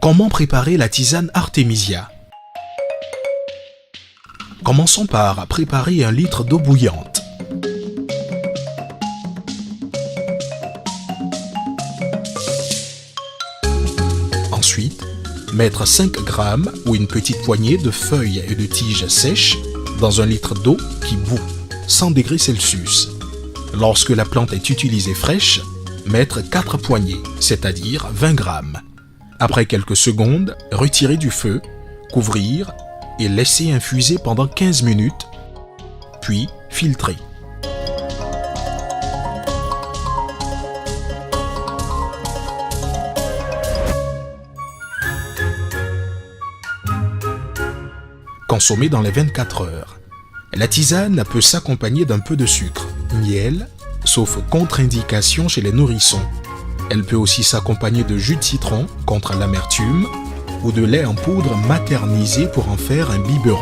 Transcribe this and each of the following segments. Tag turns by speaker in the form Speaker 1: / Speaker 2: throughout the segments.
Speaker 1: Comment préparer la tisane Artemisia? Commençons par préparer 1 litre d'eau bouillante. Ensuite, mettre 5 grammes ou une petite poignée de feuilles et de tiges sèches dans 1 litre d'eau qui bout, 100 degrés Celsius. Lorsque la plante est utilisée fraîche, mettre 4 poignées, c'est-à-dire 20 grammes. Après quelques secondes, retirer du feu, couvrir et laisser infuser pendant 15 minutes, puis filtrer. Consommer dans les 24 heures. La tisane peut s'accompagner d'un peu de sucre, miel, sauf contre-indication chez les nourrissons. Elle peut aussi s'accompagner de jus de citron contre l'amertume ou de lait en poudre maternisé pour en faire un biberon.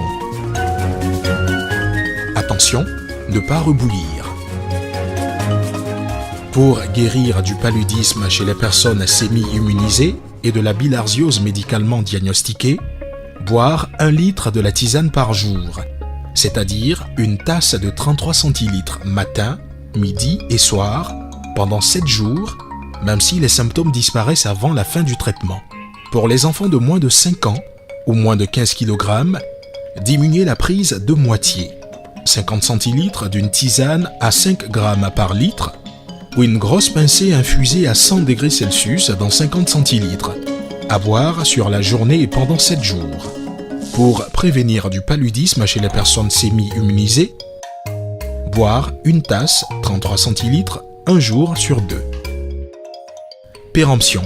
Speaker 1: Attention, ne pas rebouillir. Pour guérir du paludisme chez les personnes sémi-immunisées et de la bilharziose médicalement diagnostiquée, boire 1 litre de la tisane par jour, c'est-à-dire une tasse de 33 centilitres matin, midi et soir pendant 7 jours, même si les symptômes disparaissent avant la fin du traitement. Pour les enfants de moins de 5 ans ou moins de 15 kg, diminuez la prise de moitié, 50 centilitres d'une tisane à 5 grammes par litre ou une grosse pincée infusée à 100 degrés Celsius dans 50 centilitres, à boire sur la journée et pendant 7 jours. Pour prévenir du paludisme chez les personnes sémi-immunisées, boire une tasse, 33 centilitres, 1 jour sur 2. Péremption.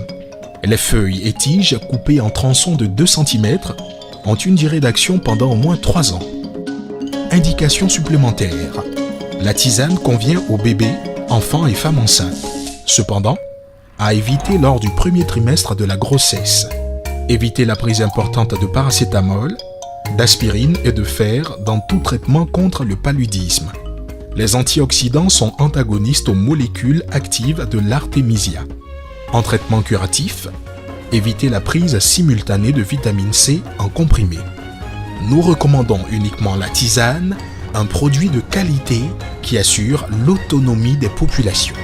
Speaker 1: Les feuilles et tiges coupées en tronçons de 2 cm ont une durée d'action pendant au moins 3 ans. Indication supplémentaire. La tisane convient aux bébés, enfants et femmes enceintes. Cependant, à éviter lors du premier trimestre de la grossesse. Évitez la prise importante de paracétamol, d'aspirine et de fer dans tout traitement contre le paludisme. Les antioxydants sont antagonistes aux molécules actives de l'artémisia. En traitement curatif, évitez la prise simultanée de vitamine C en comprimé. Nous recommandons uniquement la tisane, un produit de qualité qui assure l'autonomie des populations.